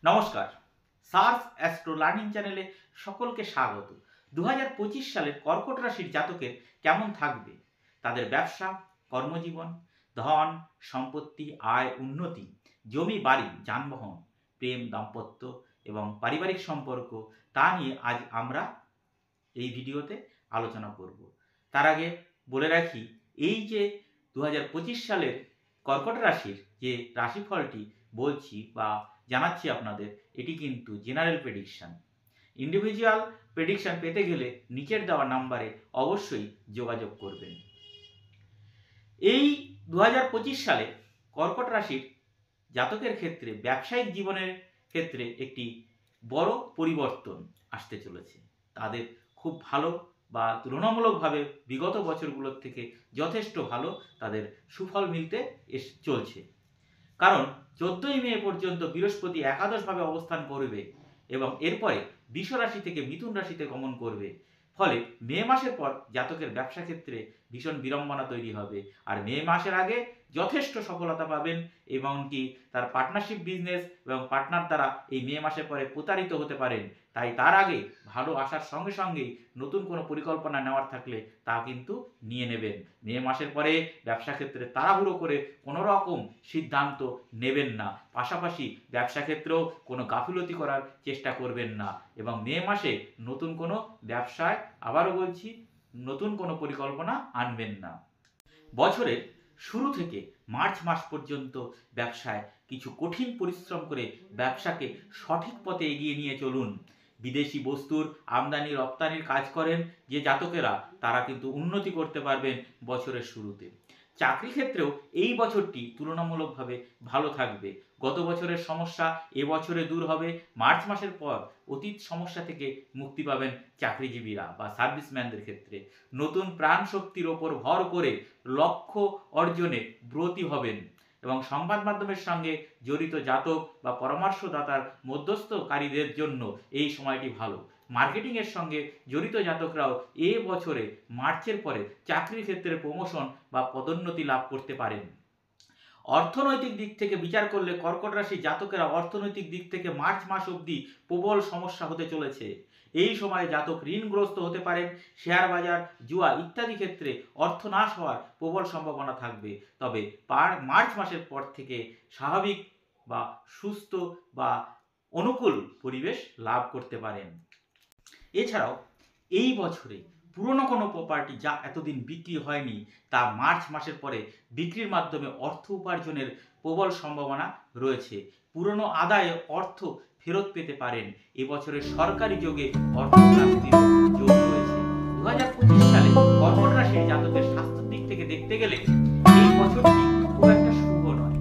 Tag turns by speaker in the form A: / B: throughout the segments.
A: নমস্কার, search astro learning চ্যানেলে সকলকে স্বাগত। 2025 সালের কর্কট রাশির জাতকের কেমন থাকবে, তাদের ব্যবসা, কর্মজীবন, ধন, সম্পত্তি, আয়, উন্নতি, জমি, বাড়ি, যানবাহন, প্রেম, দাম্পত্য এবং পারিবারিক সম্পর্ক, তা নিয়ে আজ আমরা এই ভিডিওতে আলোচনা করব। তার আগে বলে রাখি, এই যে 2025 সালের কর্কট রাশির যে রাশিফলটি বলছি বা জানাচ্ছি আপনাদের, এটি কিন্তু জেনারেল প্রেডিকশন। ইন্ডিভিজুয়াল প্রেডিকশন পেতে গেলে নিচের দেওয়া নাম্বারে অবশ্যই যোগাযোগ করবেন। এই 2025 সালে কর্কট রাশির জাতকের ক্ষেত্রে ব্যবসায়িক জীবনের ক্ষেত্রে একটি বড় পরিবর্তন আসতে চলেছে। তাদের খুব ভালো বা তুলনামূলকভাবে বিগত বছরগুলোর থেকে যথেষ্ট ভালো তাদের সুফল মিলতে চলছে। কারণ 14ই মে পর্যন্ত বৃহস্পতি একাদশভাবে অবস্থান করবে এবং এরপরে বৃষ রাশি থেকে মিথুন রাশিতে গমন করবে। ফলে মে মাসের পর জাতকের ব্যবসা ক্ষেত্রে ভীষণ বিড়ম্বনা তৈরি হবে। আর মে মাসের আগে যথেষ্ট সফলতা পাবেন এবং কি তার পার্টনারশিপ বিজনেস এবং পার্টনার দ্বারা এই মে মাসের পরে প্রতারিত হতে পারেন। তাই তার আগে ভালো আসার সঙ্গে সঙ্গেই নতুন কোনো পরিকল্পনা নেওয়ার থাকলে তা কিন্তু নিয়ে নেবেন। মে মাসের পরে ব্যবসা ক্ষেত্রে তাড়াহুড়ো করে কোনো রকম সিদ্ধান্ত নেবেন না। পাশাপাশি ব্যবসা ক্ষেত্রেও কোনো গাফিলতি করার চেষ্টা করবেন না এবং মে মাসে নতুন কোনো ব্যবসায়, আবারও বলছি, নতুন কোনো পরিকল্পনা আনবেন না। বছরের শুরু থেকে মার্চ মাস পর্যন্ত ব্যবসায় কিছু কঠিন পরিশ্রম করে ব্যবসাকে সঠিক পথে এগিয়ে নিয়ে চলুন। বিদেশি বস্তুর আমদানি রপ্তানির কাজ করেন যে জাতকেরা, তারা কিন্তু উন্নতি করতে পারবেন বছরের শুরুতে। চাকরি ক্ষেত্রেও এই বছরটি তুলনামূলকভাবে ভালো থাকবে। গত বছরের সমস্যা এবছরে দূর হবে। মার্চ মাসের পর অতীত সমস্যা থেকে মুক্তি পাবেন চাকরিজীবীরা বা সার্ভিসম্যানদের ক্ষেত্রে। নতুন প্রাণ শক্তির ওপর ভর করে লক্ষ্য অর্জনে ব্রতী হবেন এবং সংবাদ মাধ্যমের সঙ্গে জড়িত জাতক বা পরামর্শদাতার মধ্যস্থকারীদের জন্য এই সময়টি ভালো। মার্কেটিংয়ের সঙ্গে জড়িত জাতকরাও এ বছরে মার্চের পরে চাকরির ক্ষেত্রে প্রমোশন বা পদোন্নতি লাভ করতে পারেন। অর্থনৈতিক দিক থেকে বিচার করলে কর্কট রাশি জাতকেরা অর্থনৈতিক দিক থেকে মার্চ মাস অবধি প্রবল সমস্যা হতে চলেছে। এই সময়ে জাতক ঋণগ্রস্ত হতে পারেন। শেয়ার বাজার, জুয়া ইত্যাদি ক্ষেত্রে অর্থনাশ হওয়ার প্রবল সম্ভাবনা থাকবে। তবে মার্চ মাসের পর থেকে স্বাভাবিক বা সুস্থ বা অনুকূল পরিবেশ লাভ করতে পারেন। এছাড়াও এই বছরে পুরনো কোনো প্রপার্টি যা এতদিন বিক্রি হয়নি, তা মার্চ মাসের পরে বিক্রির মাধ্যমে অর্থ উপার্জনের প্রবল সম্ভাবনা রয়েছে। পুরনো আদায়ে অর্থ ফেরত পেতে পারেন। এবছরের সরকারি যোগে অর্থ প্রাপ্তির যোগ রয়েছে। 2025 সালে কর্কট রাশির জাতকের স্বাস্থ্যের দিক থেকে দেখতে গেলে এই বছরটি খুব একটা শুভ নয়।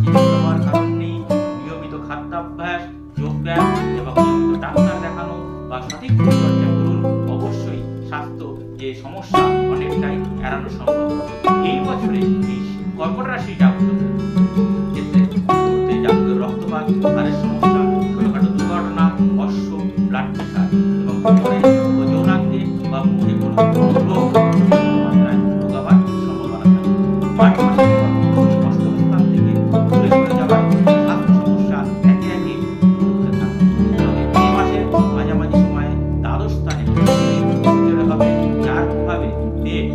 A: চিন্তিত হওয়ার কারণ নেই। নিয়মিত খাদ্যাভ্যাস, যোগব্যায়াম এবং নিয়মিত ডাক্তার দেখানো বা সঠিক পরিচর্যা করুন। অবশ্যই স্বাস্থ্য যে সমস্যা অনেকটাই এড়ানো সম্ভব। এই বছরে এই কর্কট রাশির জাতকের ক্ষেত্রে জাতকের রক্তপাত, হাড়ের সমস্যা, ছোটখাটো দুর্ঘটনা, অশ্ব, ব্লাড প্রেশার এবং যৌনাঙ্গে বা মুখে কোনো রোগ মাত্রায় ভোগাবার সম্ভাবনা থাকে। মার্চ মাসের পর অষ্টম স্থান থেকে দূরে সরে যাওয়ার স্বাস্থ্য সমস্যা একে একে হতে থাকে। মে মাসের মাঝামাঝি সময়ে দ্বাদশ স্থানে হবে, যার প্রভাবে পেট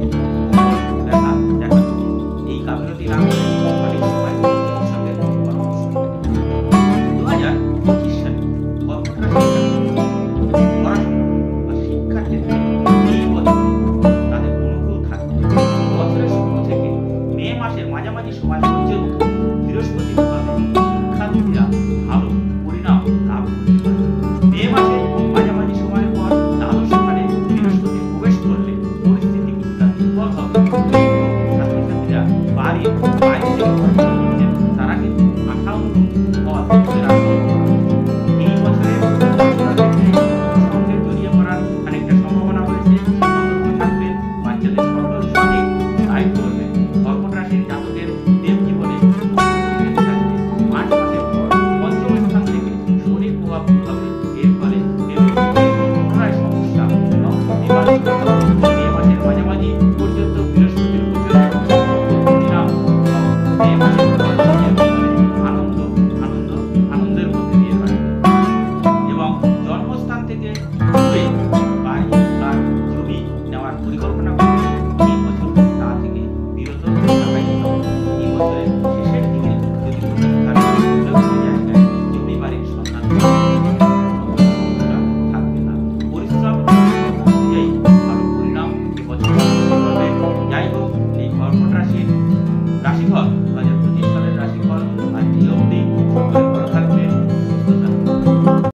A: ব্যথা দেখা দেবে। এই গাফিলতি না করে সঠিক সময় চিকিৎসকের পরামর্শ নিন। 2025 সালে কর্কট রাশির পড়াশোনা বা শিক্ষার ক্ষেত্রে এই বছরে তাদের অনুকূল থাকবে। বছরের শুরু থেকে মে মাসের মাঝামাঝি সময় পর্যন্ত বৃহস্পতি প্রভাবে শিক্ষার্থীরা ভালো পরিণাম লাভ করতে পারে। মে মাসের মাঝামাঝি সময়ের পর দ্বাদশ স্থানে বৃহস্পতি প্রবেশ করলে পরিস্থিতি কিছুটা দুর্বল হবে। ছাত্রছাত্রীরা বাড়ির বাইরে থেকে